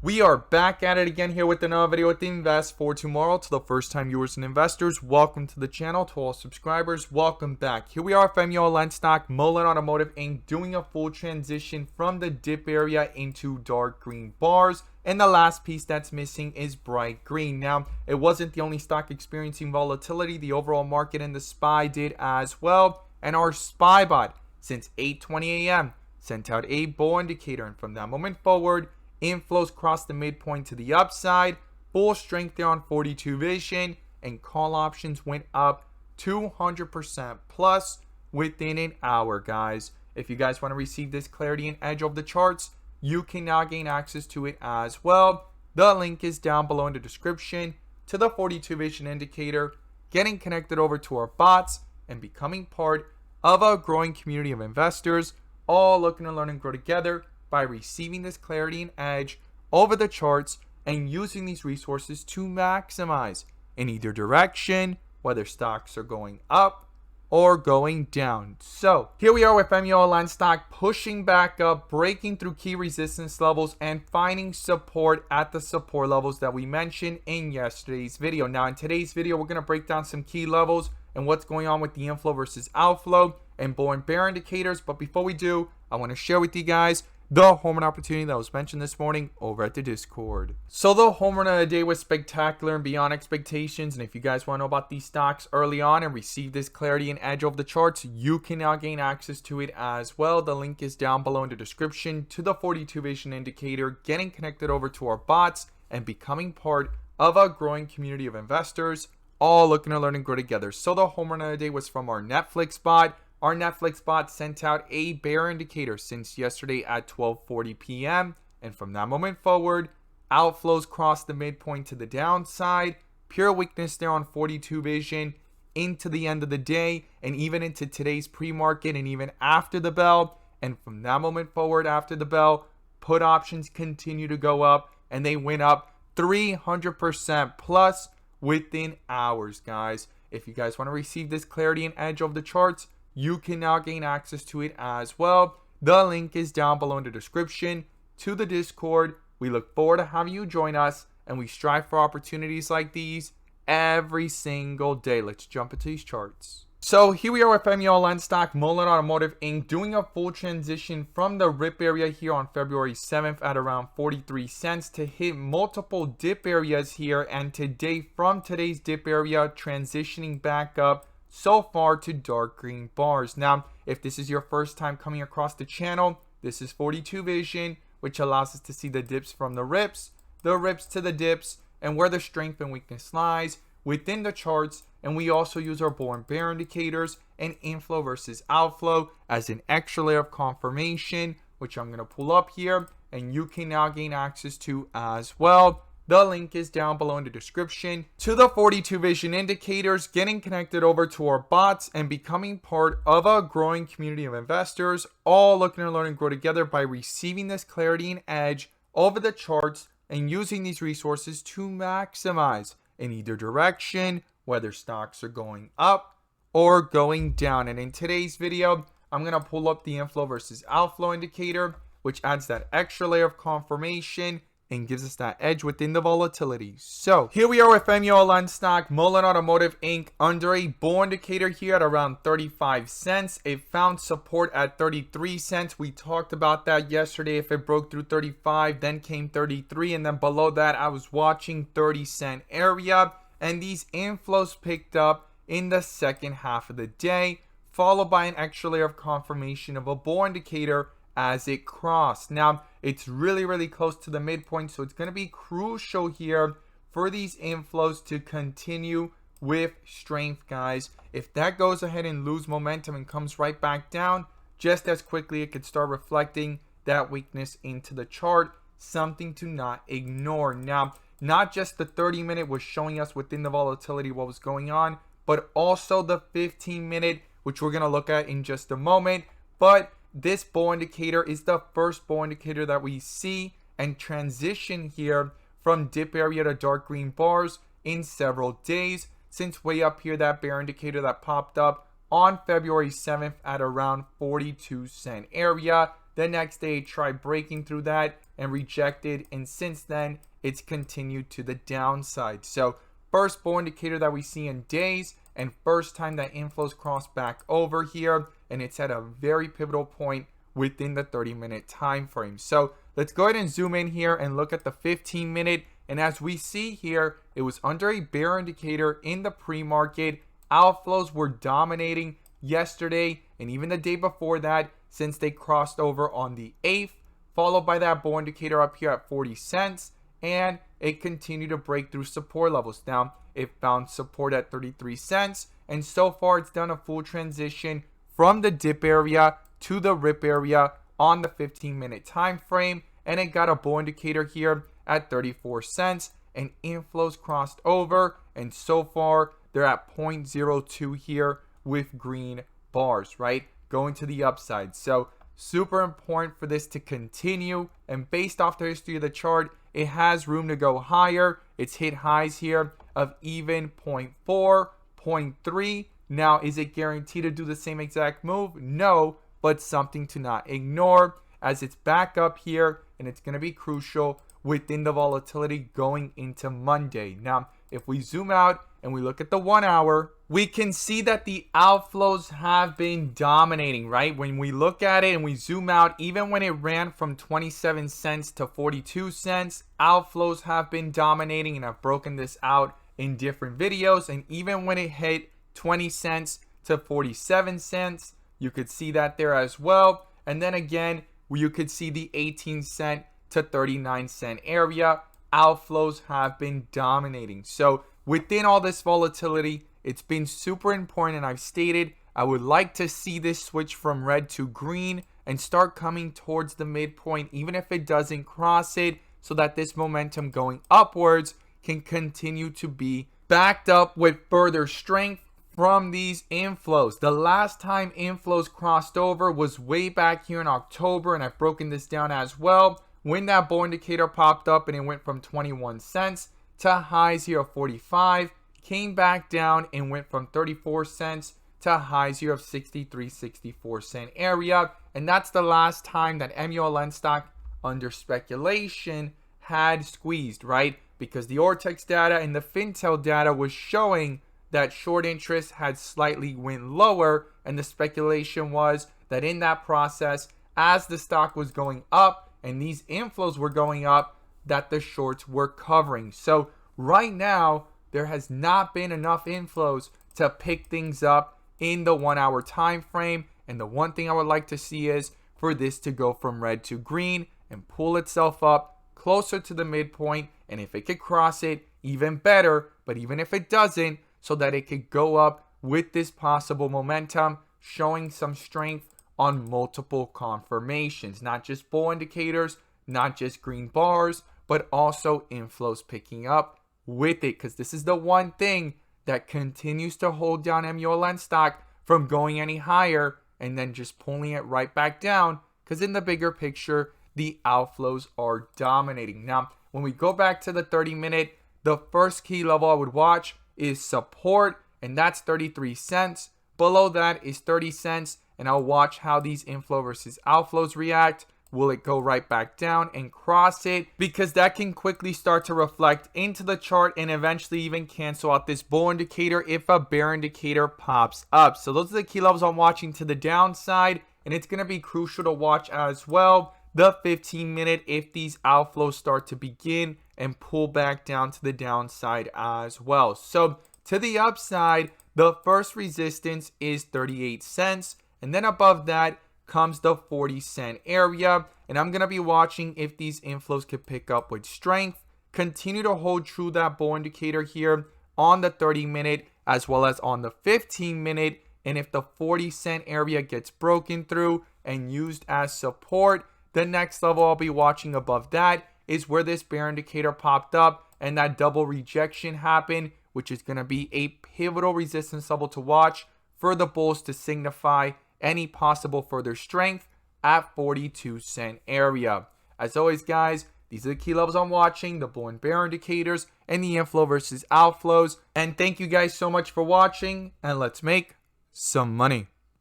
We are back at it again here with another video with the Invest for Tomorrow. To the first time viewers and investors, welcome to the channel. To all subscribers, welcome back. Here we are with MULLEN stock, Mullen Automotive Inc. doing a full transition from the dip area into dark green bars. And the last piece that's missing is bright green. Now, it wasn't the only stock experiencing volatility. The overall market and the SPY did as well. And our SPY bot, since 8:20 a.m., sent out a bull indicator. And from that moment forward, inflows crossed the midpoint to the upside, full strength there on 42 vision, and call options went up 200% plus within an hour, guys. If you guys want to receive this clarity and edge of the charts, you can now gain access to it as well. The link is down below in the description to the 42 vision indicator, getting connected over to our bots, and becoming part of a growing community of investors, all looking to learn and grow together by receiving this clarity and edge over the charts and using these resources to maximize in either direction, whether stocks are going up or going down. So here we are with MULLEN stock pushing back up, breaking through key resistance levels and finding support at the support levels that we mentioned in yesterday's video. Now in today's video, we're going to break down some key levels and what's going on with the inflow versus outflow and bull and bear indicators. But before we do, I want to share with you guys the home run opportunity that was mentioned this morning over at the Discord. So the home run of the day was spectacular and beyond expectations. And if you guys want to know about these stocks early on and receive this clarity and edge of the charts, you can now gain access to it as well. The link is down below in the description to the 42 vision indicator, getting connected over to our bots and becoming part of a growing community of investors, all looking to learn and grow together. So the home run of the day was from our Netflix bot. Our Netflix bot sent out a bear indicator since yesterday at 12:40 p.m. And from that moment forward, outflows crossed the midpoint to the downside. Pure weakness there on 42 vision into the end of the day and even into today's pre-market and even after the bell. And from that moment forward after the bell, put options continue to go up and they went up 300% plus within hours, guys. If you guys want to receive this clarity and edge of the charts, you can now gain access to it as well. The link is down below in the description to the Discord. We look forward to having you join us, and we strive for opportunities like these every single day. Let's jump into these charts. So here we are with MULLEN stock, Mullen Automotive Inc. doing a full transition from the rip area here on February 7th at around 43 cents to hit multiple dip areas here. And today, from today's dip area, transitioning back up so far to dark green bars. Now, if this is your first time coming across the channel, this is 42 vision, which allows us to see the dips from the rips to the dips, and where the strength and weakness lies within the charts. And we also use our bull and bear indicators and inflow versus outflow as an extra layer of confirmation, which I'm going to pull up here, and you can now gain access to as well. The link is down below in the description to the 42 vision indicators, getting connected over to our bots and becoming part of a growing community of investors, all looking to learn and grow together by receiving this clarity and edge over the charts and using these resources to maximize in either direction, whether stocks are going up or going down. And in today's video, I'm going to pull up the inflow versus outflow indicator, which adds that extra layer of confirmation and gives us that edge within the volatility. So here we are with MULLEN stock, Mullen Automotive Inc. under a bull indicator here at around 35 cents. It found support at 33 cents. We talked about that yesterday. If it broke through 35, then came 33, and then below that I was watching 30-cent area. And these inflows picked up in the second half of the day, followed by an extra layer of confirmation of a bull indicator as it crossed. Now, it's really close to the midpoint, so it's going to be crucial here for these inflows to continue with strength, guys. If that goes ahead and lose momentum and comes right back down, just as quickly it could start reflecting that weakness into the chart, something to not ignore. Now, not just the 30-minute was showing us within the volatility what was going on, but also the 15-minute, which we're going to look at in just a moment. But this bull indicator is the first bull indicator that we see and transition here from dip area to dark green bars in several days, since way up here, that bear indicator that popped up on February 7th at around 42 cent area. The next day, it tried breaking through that, and rejected, and since then it's continued to the downside. So first bull indicator that we see in days, and first time that inflows cross back over here, and it's at a very pivotal point within the 30-minute time frame. So let's go ahead and zoom in here and look at the 15-minute. And as we see here, it was under a bear indicator in the pre-market. Outflows were dominating yesterday and even the day before that, since they crossed over on the 8th, followed by that bull indicator up here at 40 cents, and it continued to break through support levels. Now it found support at 33 cents, and so far it's done a full transition from the dip area to the rip area on the 15-minute time frame, and it got a bull indicator here at 34 cents, and inflows crossed over, and so far they're at 0.02 here with green bars, right, going to the upside. So super important for this to continue, and based off the history of the chart, it has room to go higher. It's hit highs here of even 0.4, 0.3. Now, is it guaranteed to do the same exact move? No, but something to not ignore, as it's back up here, and it's going to be crucial within the volatility going into Monday. Now, if we zoom out and we look at the 1 hour, we can see that the outflows have been dominating, right? When we look at it and we zoom out, even when it ran from 27 cents to 42 cents, outflows have been dominating, and I've broken this out in different videos. And even when it hit 20 cents to 47 cents, you could see that there as well. And then again, you could see the 18 cent to 39 cent area. Outflows have been dominating. So within all this volatility, it's been super important, and I've stated I would like to see this switch from red to green and start coming towards the midpoint, even if it doesn't cross it, so that this momentum going upwards can continue to be backed up with further strength from these inflows. The last time inflows crossed over was way back here in October, and I've broken this down as well, when that bull indicator popped up and it went from 21 cents to highs here of 45, came back down and went from 34 cents to highs here of 63, 64 cent area. And that's the last time that MULLEN stock under speculation had squeezed, right? Because the Ortex data and the Fintel data was showing that short interest had slightly went lower, and the speculation was that in that process, as the stock was going up and these inflows were going up, that the shorts were covering. So right now, there has not been enough inflows to pick things up in the 1 hour time frame. And the one thing I would like to see is for this to go from red to green and pull itself up closer to the midpoint. And if it could cross it, even better. But even if it doesn't, so that it could go up with this possible momentum, showing some strength on multiple confirmations, not just bull indicators, not just green bars, but also inflows picking up with it, because this is the one thing that continues to hold down MULLEN stock from going any higher and then just pulling it right back down, because in the bigger picture, the outflows are dominating. Now, when we go back to the 30-minute, the first key level I would watch is support, and that's 33 cents. Below that is 30 cents, and I'll watch how these inflow versus outflows react. Will it go right back down and cross it? Because that can quickly start to reflect into the chart and eventually even cancel out this bull indicator if a bear indicator pops up. So those are the key levels I'm watching to the downside, and it's going to be crucial to watch as well the 15-minute if these outflows start to begin and pull back down to the downside as well. So to the upside, the first resistance is 38 cents, and then above that comes the 40 cent area, and I'm going to be watching if these inflows could pick up with strength, continue to hold true that bull indicator here on the 30-minute as well as on the 15-minute, and if the 40 cent area gets broken through and used as support, the next level I'll be watching above that is where this bear indicator popped up and that double rejection happened, which is going to be a pivotal resistance level to watch for the bulls to signify any possible further strength at 42 cent area. As always, guys, these are the key levels I'm watching, the bull and bear indicators, and the inflow versus outflows. And thank you guys so much for watching, and let's make some money.